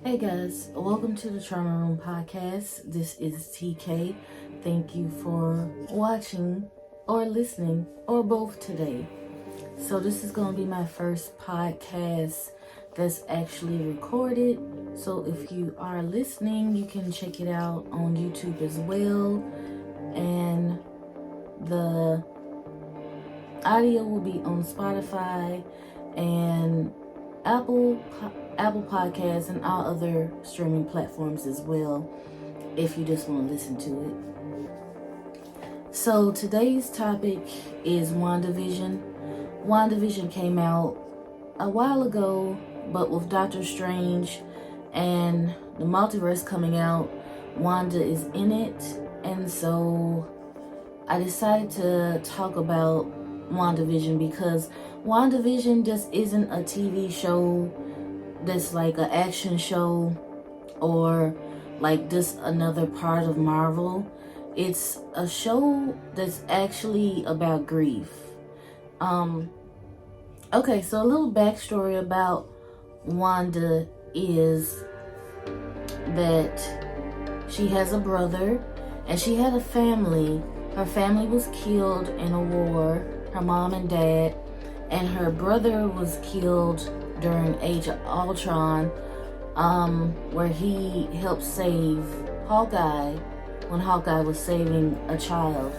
Hey guys, welcome to the Trauma Room Podcast. This is TK. Thank you for watching or listening or both today. So this is going to be my first podcast that's actually recorded. So if you are listening, you can check it out on YouTube as well. And the audio will be on Spotify and Apple Podcasts and all other streaming platforms as well, if you just want to listen to it. So today's topic is WandaVision. WandaVision came out a while ago, but with Doctor Strange and the multiverse coming out, Wanda is in it, and so I decided to talk about WandaVision because WandaVision just isn't a TV show that's like an action show or like just another part of Marvel. It's a show that's actually about grief. Okay, so a little backstory about Wanda is that she has a brother and she had a family. Her family was killed in a war, her mom and dad, and her brother was killed during Age of Ultron, where he helped save Hawkeye when Hawkeye was saving a child.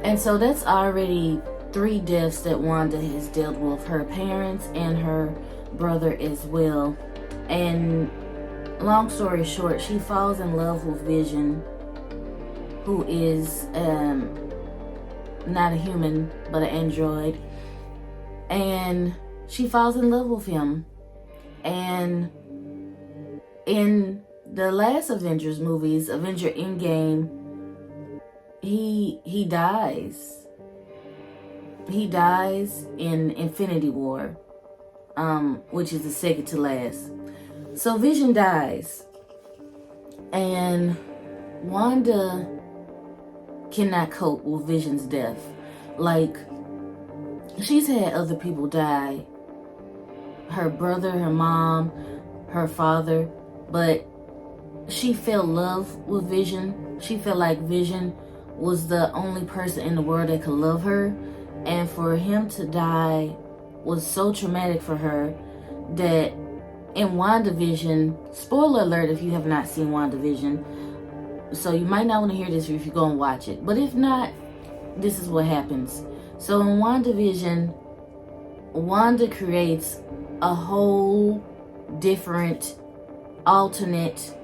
And so that's already 3 deaths that Wanda has dealt with, her parents and her brother as well. And long story short, she falls in love with Vision, who is not a human but an android, and she falls in love with him. And in the last Avengers movies, Avenger Endgame, he dies. He dies in Infinity War, which is the second to last. So Vision dies, and Wanda cannot cope with Vision's death. Like, she's had other people die, her brother, her mom, her father, but she felt love with Vision. She felt like Vision was the only person in the world that could love her, and for him to die was so traumatic for her that in WandaVision, spoiler alert if you have not seen WandaVision, so you might not want to hear this if you go and watch it, but if not, this is what happens. So in WandaVision, Wanda creates a whole different alternate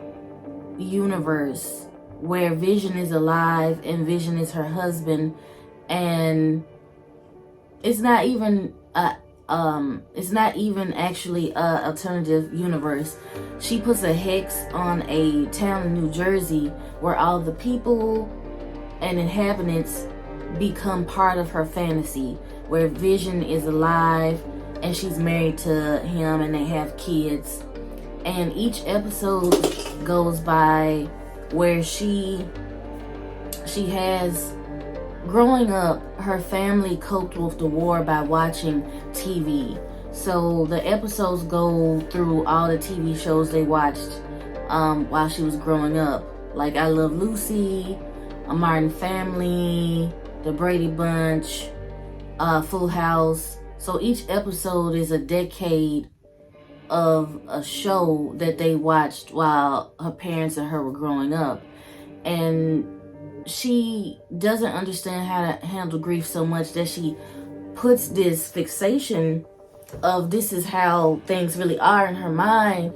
universe where Vision is alive and Vision is her husband, and it's not even actually a alternative universe. She puts a hex on a town in New Jersey where all the people and inhabitants become part of her fantasy, where Vision is alive and she's married to him and they have kids. And each episode goes by where she has, growing up, her family coped with the war by watching TV. So the episodes go through all the TV shows they watched while she was growing up, like I Love Lucy, A Martin Family, The Brady Bunch, Full House. So each episode is a decade of a show that they watched while her parents and her were growing up. And she doesn't understand how to handle grief so much that she puts this fixation of this is how things really are in her mind,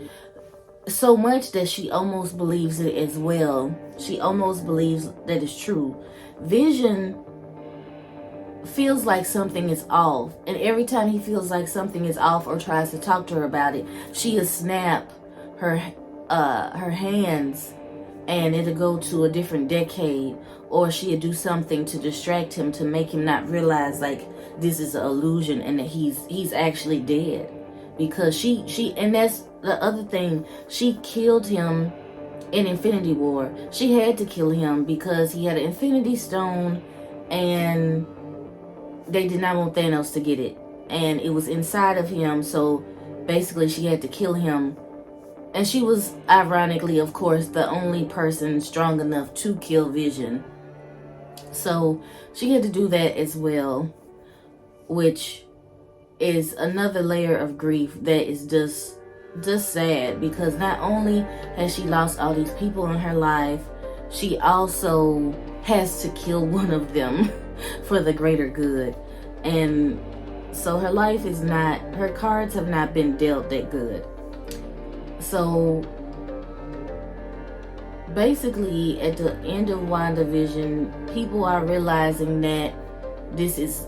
so much that she almost believes it as well. She almost believes that it's true. Vision feels like something is off, and every time he feels like something is off or tries to talk to her about it, she'll snap her hands and it'll go to a different decade, or she'll do something to distract him to make him not realize like this is an illusion and that he's actually dead. Because she and that's the other thing, she killed him in Infinity War. She had to kill him because he had an Infinity Stone and they did not want Thanos to get it, and it was inside of him. So basically she had to kill him And she was, ironically, of course, the only person strong enough to kill Vision. So she had to do that as well, which is another layer of grief that is just sad, because not only has she lost all these people in her life, she also has to kill one of them for the greater good. And so her life is not, her cards have not been dealt that good. So basically, at the end of WandaVision, people are realizing that this is,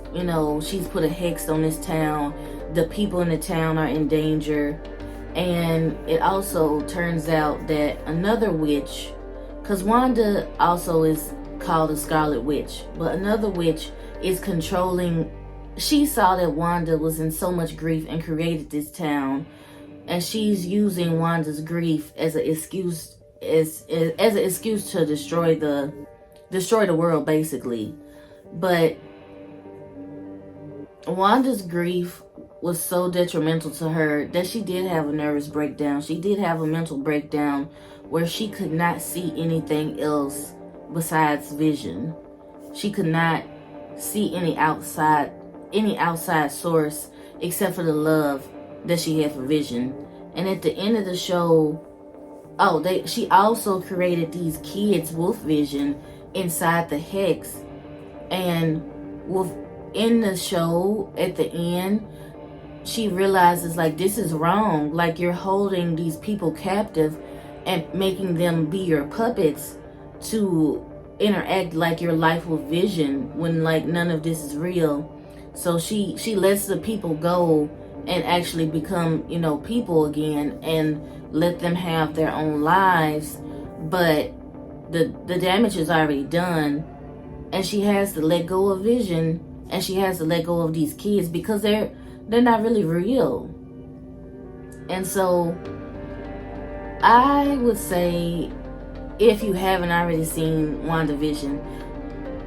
she's put a hex on this town. The people in the town are in danger. And it also turns out that another witch, because Wanda also is called the Scarlet Witch, but another witch is controlling. She saw that Wanda was in so much grief and created this town, and she's using Wanda's grief as an excuse, as an excuse to destroy the world, basically. But Wanda's grief was so detrimental to her that she did have a nervous breakdown. She did have a mental breakdown where she could not see anything else besides Vision. She could not see any outside source except for the love that she had for Vision. And at the end of the show, she also created these kids with Vision inside the hex. And in the show, at the end, she realizes, like, this is wrong. Like, you're holding these people captive and making them be your puppets to interact like your life with Vision, when, like, none of this is real. So she lets the people go and actually become, people again, and let them have their own lives. But the damage is already done, and she has to let go of Vision, and she has to let go of these kids because they're not really real. And so I would say, if you haven't already seen WandaVision,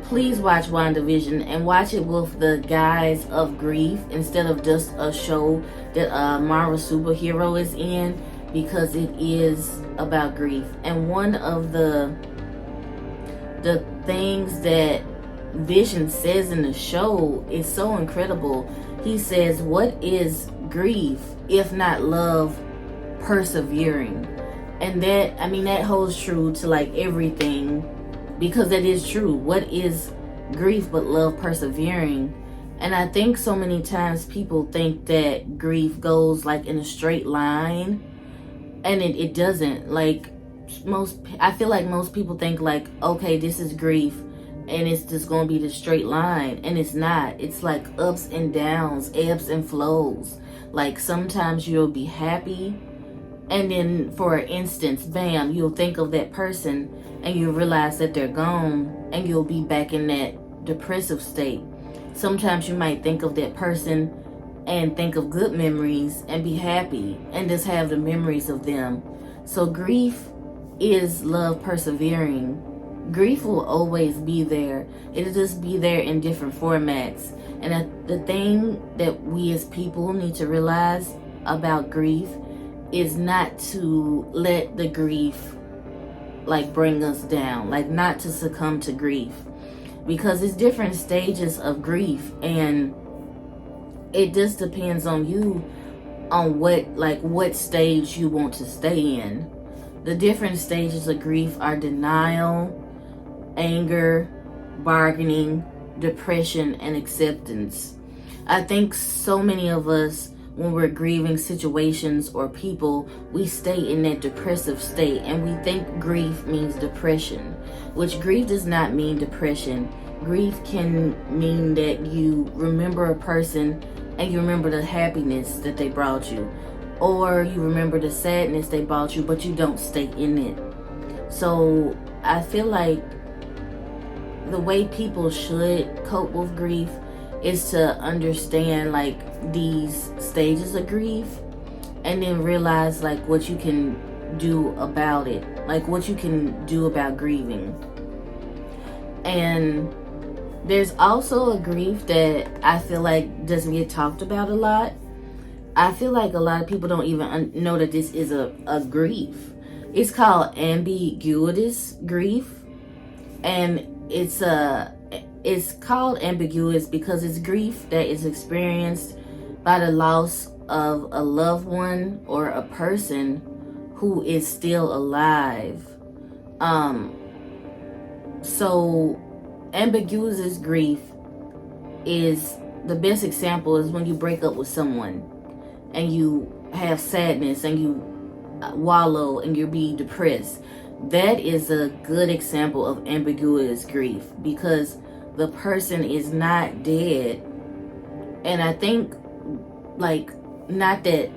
please watch WandaVision, and watch it with the guise of grief instead of just a show that a Marvel superhero is in, because it is about grief. And one of the things that Vision says in the show is so incredible. He says, "What is grief if not love persevering?" And that holds true to, like, everything, because that is true. What is grief but love persevering? And I think so many times people think that grief goes, like, in a straight line, and it doesn't. Like, I feel like most people think, like, okay, this is grief, and it's just gonna be the straight line, and it's not. It's like ups and downs, ebbs and flows. Like, sometimes you'll be happy, and then for instance, bam, you'll think of that person and you'll realize that they're gone, and you'll be back in that depressive state. Sometimes you might think of that person and think of good memories and be happy and just have the memories of them. So grief is love persevering. Grief will always be there. It'll just be there in different formats. And the thing that we as people need to realize about grief is not to let the grief, like, bring us down. Like, not to succumb to grief. Because it's different stages of grief, and it just depends on you on what stage you want to stay in. The different stages of grief are denial, anger, bargaining, depression, and acceptance. I think so many of us, when we're grieving situations or people, we stay in that depressive state, and we think grief means depression, which grief does not mean depression. Grief can mean that you remember a person and you remember the happiness that they brought you, or you remember the sadness they brought you, but you don't stay in it. So I feel like the way people should cope with grief is to understand, like, these stages of grief, and then realize, like, what you can do about it, like what you can do about grieving. And there's also a grief that I feel like doesn't get talked about a lot, I feel like a lot of people don't even know that this is a grief. It's called ambiguous grief, and it's called ambiguous because it's grief that is experienced by the loss of a loved one or a person who is still alive. So ambiguous grief is the best example is when you break up with someone and you have sadness and you wallow and you be depressed. That is a good example of ambiguous grief because the person is not dead. And I think, like, not that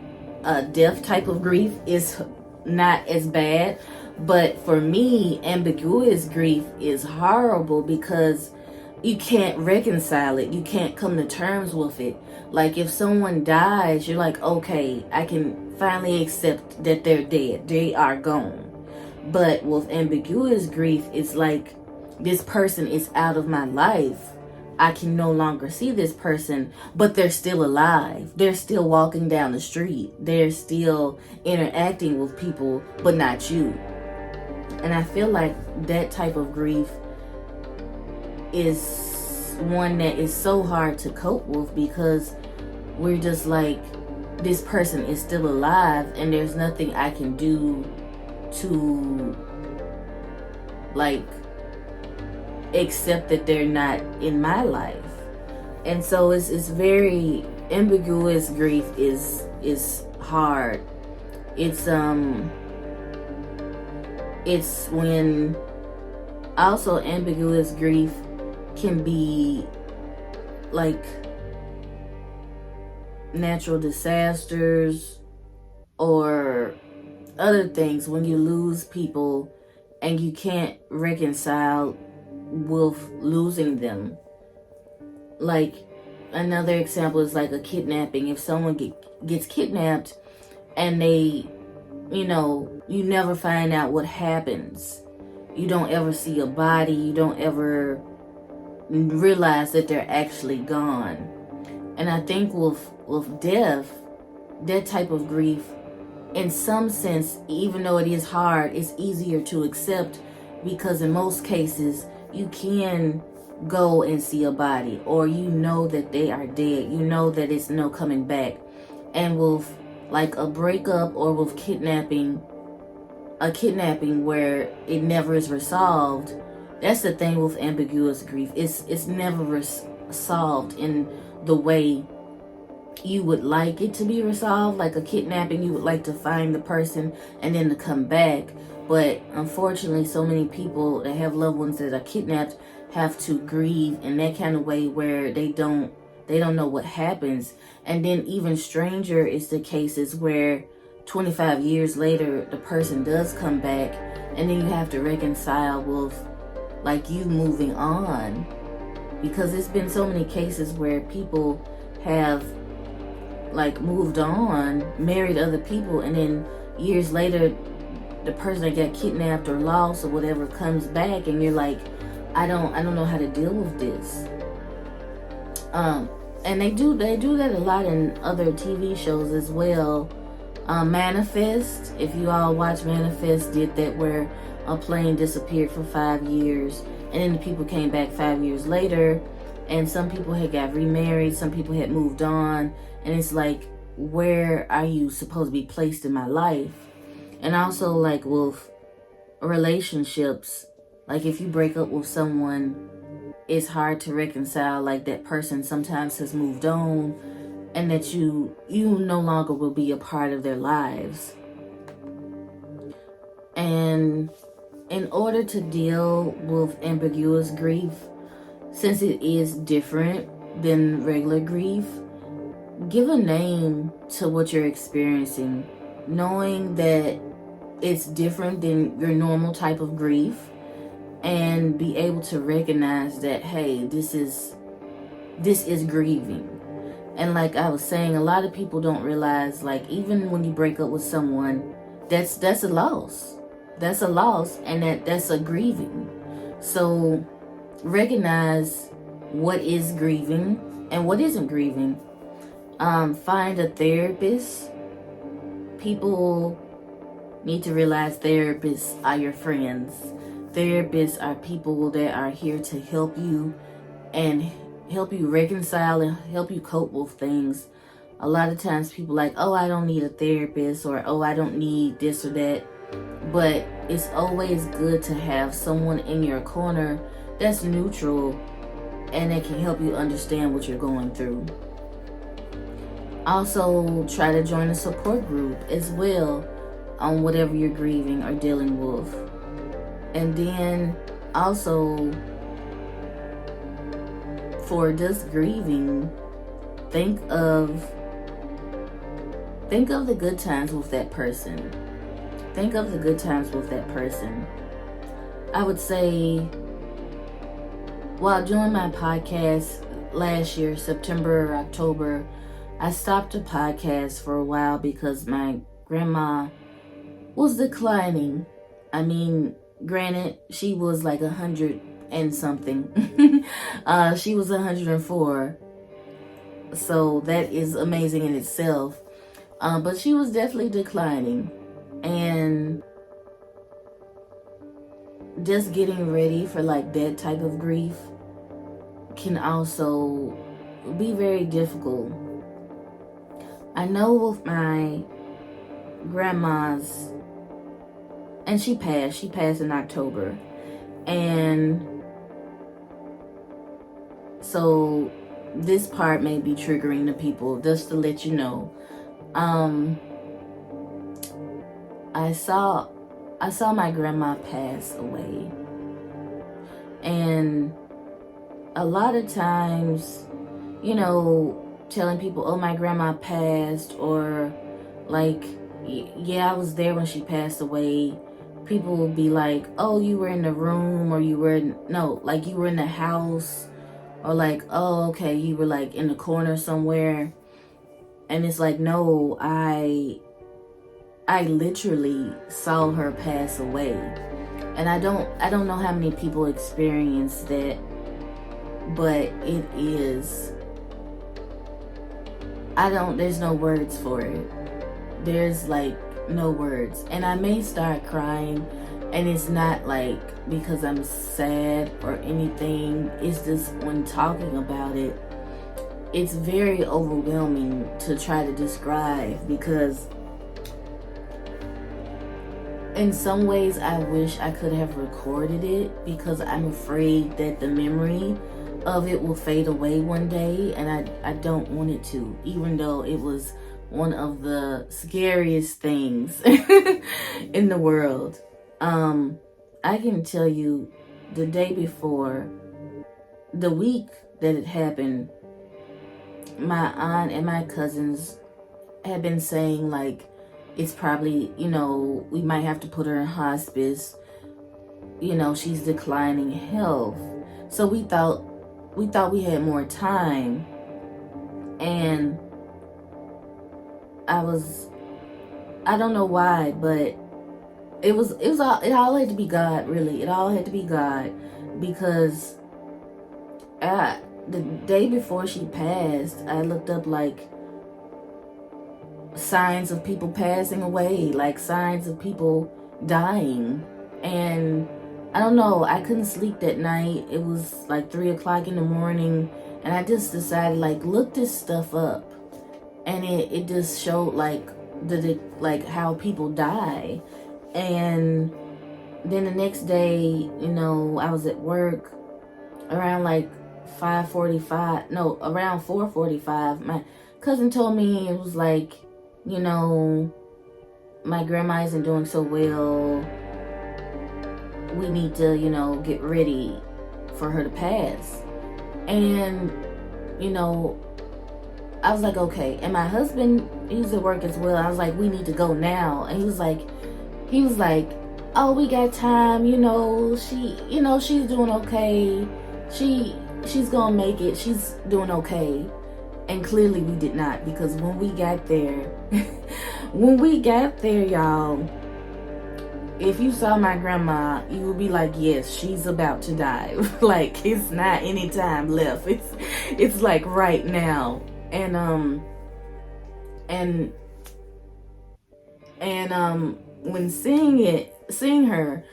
a death type of grief is not as bad, but for me, ambiguous grief is horrible because you can't reconcile it. You can't come to terms with it. Like, if someone dies, you're like, okay, I can finally accept that they're dead. They are gone. But with ambiguous grief, it's like this person is out of my life. I can no longer see this person, but they're still alive. They're still walking down the street. They're still interacting with people, but not you. And I feel like that type of grief is one that is so hard to cope with because we're just like, this person is still alive and there's nothing I can do to, like, accept that they're not in my life. And so it's very ambiguous grief is hard. It's when also ambiguous grief can be like natural disasters or other things when you lose people and you can't reconcile with losing them. Like, another example is like a kidnapping. If someone gets kidnapped and they, you never find out what happens. You don't ever see a body. You don't ever realize that they're actually gone. And I think with death, that type of grief, in some sense, even though it is hard, it's easier to accept because in most cases, you can go and see a body, or you know that they are dead. You know that it's no coming back. And with like a breakup or with a kidnapping where it never is resolved, that's the thing with ambiguous grief. It's never resolved in the way you would like it to be resolved. Like a kidnapping, you would like to find the person and then to come back. But unfortunately, so many people that have loved ones that are kidnapped have to grieve in that kind of way where they don't know what happens. And then even stranger is the cases where 25 years later, the person does come back and then you have to reconcile with like you moving on. Because there's been so many cases where people have like moved on, married other people, and then years later, the person that got kidnapped or lost or whatever comes back, and you're like, I don't know how to deal with this. And they do that a lot in other TV shows as well. Manifest, if you all watch Manifest, did that where a plane disappeared for 5 years, and then the people came back 5 years later, and some people had got remarried, some people had moved on, and it's like, where are you supposed to be placed in my life? And also like with relationships, like if you break up with someone, it's hard to reconcile like that person sometimes has moved on and that you no longer will be a part of their lives. And in order to deal with ambiguous grief, since it is different than regular grief, give a name to what you're experiencing, knowing that it's different than your normal type of grief, and be able to recognize that, hey, this is grieving. And like I was saying, a lot of people don't realize, like, even when you break up with someone, that's a loss. That's a loss, and that's a grieving. So recognize what is grieving and what isn't grieving. Find a therapist. People need to realize therapists are your friends. Therapists are people that are here to help you and help you reconcile and help you cope with things. A lot of times people like, oh, I don't need a therapist, or oh, I don't need this or that. But it's always good to have someone in your corner that's neutral and that can help you understand what you're going through. Also, try to join a support group as well on whatever you're grieving or dealing with. And then also, for just grieving, think of the good times with that person. Think of the good times with that person. I would say, while doing my podcast last year, September or October, I stopped the podcast for a while because my grandma was declining. I mean, granted, she was like 100 and something. She was 104. So that is amazing in itself. But she was definitely declining. And just getting ready for like that type of grief can also be very difficult. I know with my grandma's, and she passed in October. And so this part may be triggering to people, just to let you know. I saw my grandma pass away. And a lot of times, telling people, oh, my grandma passed, or like, yeah, I was there when she passed away. People will be like, oh, you were in the room, or you were in the house, or like, oh, okay, you were like in the corner somewhere. And it's like, no, I literally saw her pass away. And I don't know how many people experience that, but it is, there's no words for it. There's like no words. And I may start crying, and it's not like because I'm sad or anything. It's just when talking about it, it's very overwhelming to try to describe, because in some ways I wish I could have recorded it, because I'm afraid that the memory of it will fade away one day, and I don't want it to, even though it was one of the scariest things in the world. I can tell you, the day before, the week that it happened, my aunt and my cousins had been saying like, it's probably, we might have to put her in hospice. She's declining health. So we thought we had more time. And I don't know why, but it all had to be God, really. It all had to be God, because the day before she passed, I looked up like signs of people passing away, like signs of people dying. And I don't know, I couldn't sleep that night. It was like 3 o'clock in the morning, and I just decided, like, look this stuff up. And it just showed like how people die. And then the next day, I was at work around like 5:45, no, around 4:45. My cousin told me, it was like, my grandma isn't doing so well. We need to, get ready for her to pass. And, I was like, okay. And my husband, he's at work as well. I was like, we need to go now. And he was like, oh, we got time. She's doing okay. She's gonna make it. She's doing okay. And clearly we did not, because when we got there, y'all, if you saw my grandma, you would be like, yes, she's about to die. Like, it's not any time left. It's like right now. And And when seeing her,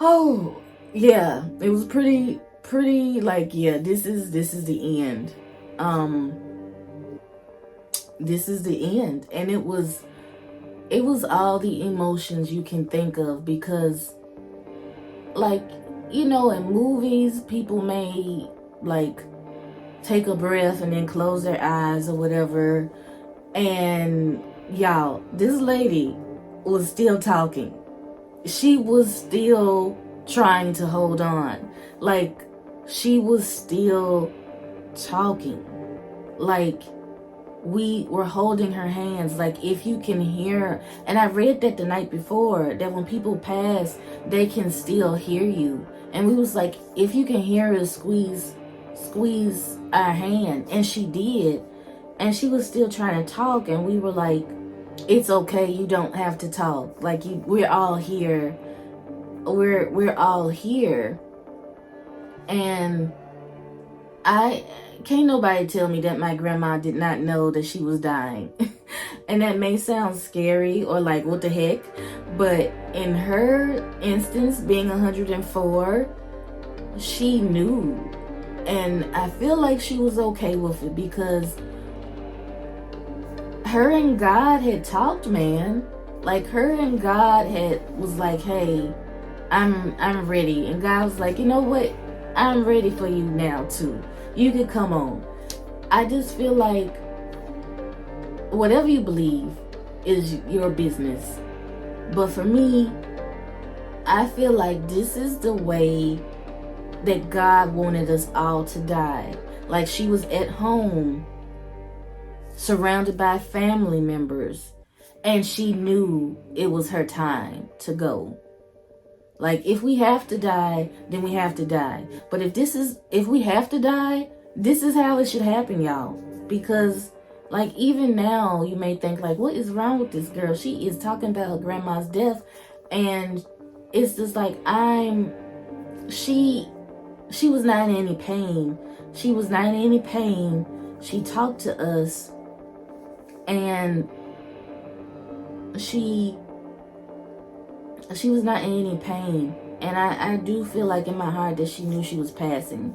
oh yeah, it was pretty like, yeah, this is the end. This is the end. And it was all the emotions you can think of, because like, you know, in movies people may like take a breath and then close their eyes or whatever, and y'all, this lady was still talking. She was still trying to hold on. Like, she was still talking. Like, we were holding her hands. Like, if you can hear, and I read that the night before, that when people pass, they can still hear you. And we was like, if you can hear us, squeeze our hand. And she did. And she was still trying to talk, and we were like, it's okay, you don't have to talk. Like, we're all here. We're all here. And I can't nobody tell me that my grandma did not know that she was dying. And that may sound scary or like, what the heck? But in her instance, being 104, she knew. And I feel like she was okay with it, because her and God had talked, man. Like, her and God was like, hey, I'm ready. And God was like, you know what? I'm ready for you now too. You can come on. I just feel like whatever you believe is your business. But for me, I feel like this is the way that God wanted us all to die. Like, she was at home, surrounded by family members, and she knew it was her time to go. Like, if we have to die, then we have to die. But if we have to die, this is how it should happen, y'all. Because, like, even now, you may think, like, what is wrong with this girl? She is talking about her grandma's death. And it's just like, she was not in any pain. She was not in any pain. She talked to us. And she was not in any pain. And I do feel like in my heart that she knew she was passing.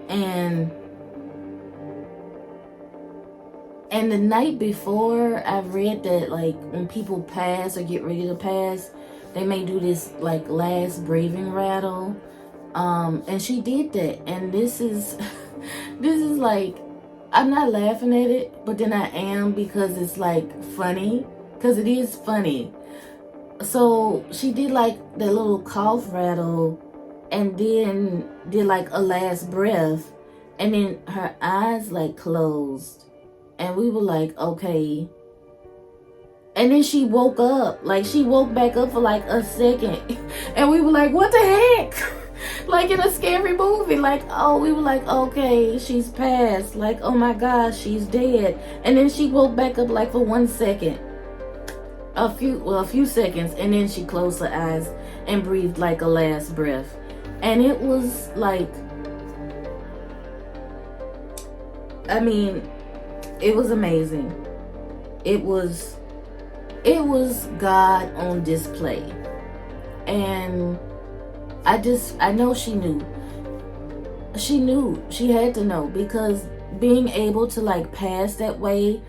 And the night before, I read that, like, when people pass or get ready to pass, they may do this, like, last breathing rattle. And she did that. And this is like, I'm not laughing at it, but then I am, because it's like funny. Because it is funny. So she did like that little cough rattle, and then did like a last breath, and then her eyes like closed, and we were like, okay. And then she woke up, like she woke back up for like a second, and we were like, what the heck? Like in a scary movie, like, oh, we were like, okay, she's passed, like, oh my gosh, she's dead. And then she woke back up like for 1 second. A few seconds, and then she closed her eyes and breathed like a last breath. And it was like, I mean, it was amazing. It was God on display. And I know she knew. She had to know, because being able to like pass that way,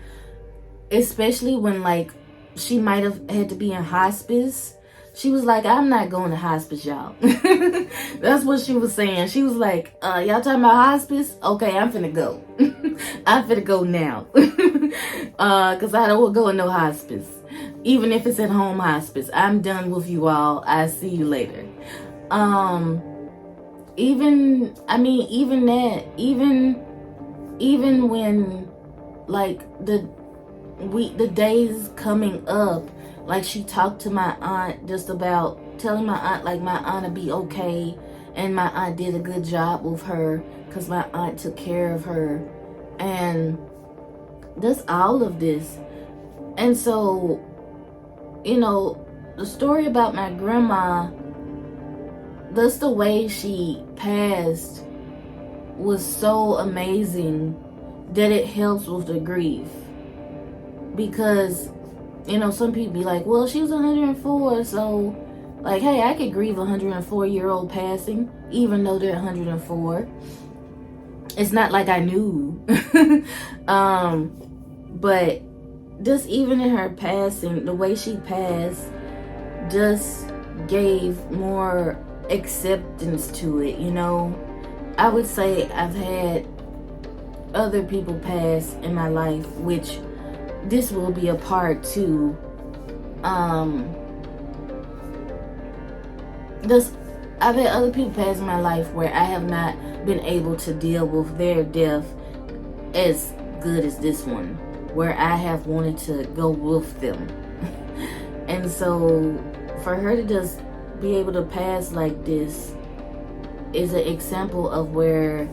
especially when like she might have had to be in hospice. She was like, I'm not going to hospice, y'all. That's what she was saying. She was like, y'all talking about hospice? Okay, I'm finna go. I'm finna go now. Because I don't go in no hospice. Even if it's at home hospice. I'm done with you all. I'll see you later. Even when like the days coming up, like she talked to my aunt just about telling my aunt like my aunt would be okay, and my aunt did a good job with her because my aunt took care of her, and that's all of this. And so, you know, the story about my grandma, that's the way she passed, was so amazing that it helps with the grief. because, you know, some people be like, well, she was 104, so, like, hey, I could grieve a 104-year-old passing, even though they're 104. It's not like I knew. But just even in her passing, the way she passed just gave more acceptance to it, you know. I would say I've had other people pass in my life, which this will be a part two. I've had other people pass in my life where I have not been able to deal with their death as good as this one, where I have wanted to go with them. And so for her to just be able to pass like this is an example of where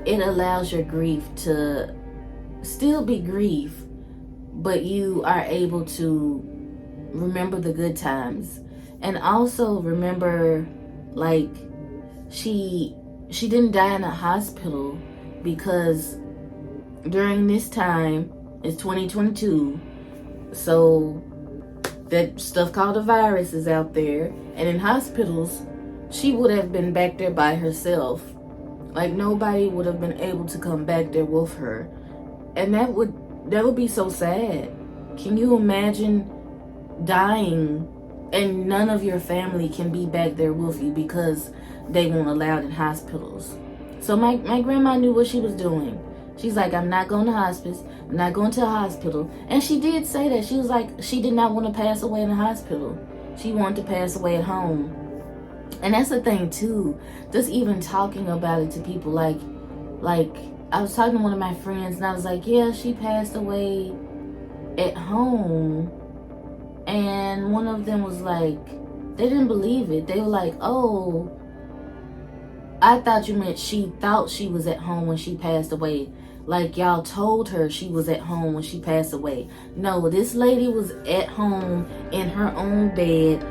it allows your grief to still be grief, but you are able to remember the good times. And also remember, like, she didn't die in a hospital, because during this time, it's 2022, so that stuff called a virus is out there, and in hospitals, she would have been back there by herself. Like, nobody would have been able to come back there with her. And that would be so sad. Can you imagine dying and none of your family can be back there with you because they won't allow it in hospitals? So my grandma knew what she was doing. She's like, I'm not going to hospice. I'm not going to a hospital. And she did say that. She was like, she did not want to pass away in a hospital. She wanted to pass away at home. And that's the thing too. Just even talking about it to people, like I was talking to one of my friends and I was like, yeah, she passed away at home. And one of them was like, they didn't believe it. They were like, oh, I thought you meant she thought she was at home when she passed away. Like, y'all told her she was at home when she passed away. No, this lady was at home in her own bed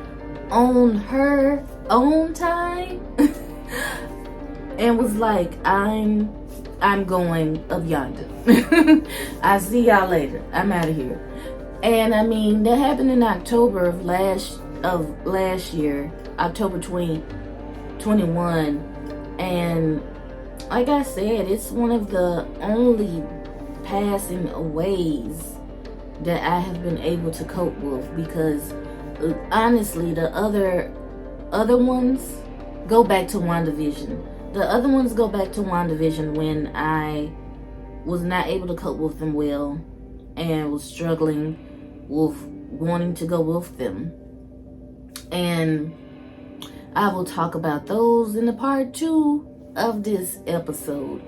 on her own time and was like, I'm going of yonder. I'll see y'all later. I'm out of here. And I mean, that happened in October of last year, October 2021. And like I said, it's one of the only passing aways that I have been able to cope with, because honestly, the other ones go back to WandaVision. The other ones go back to WandaVision when I was not able to cope with them well and was struggling with wanting to go with them. And I will talk about those in the part 2 of this episode.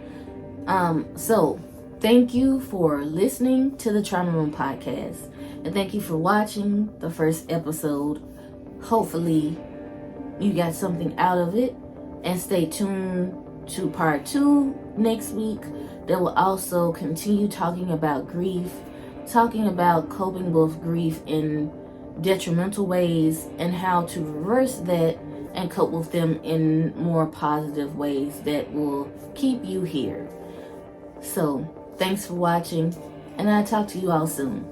So thank you for listening to the Trauma Room podcast, and thank you for watching the first episode. Hopefully you got something out of it, and stay tuned to part 2 next week that will also continue talking about grief, talking about coping with grief in detrimental ways and how to reverse that and cope with them in more positive ways that will keep you here. So thanks for watching, and I'll talk to you all soon.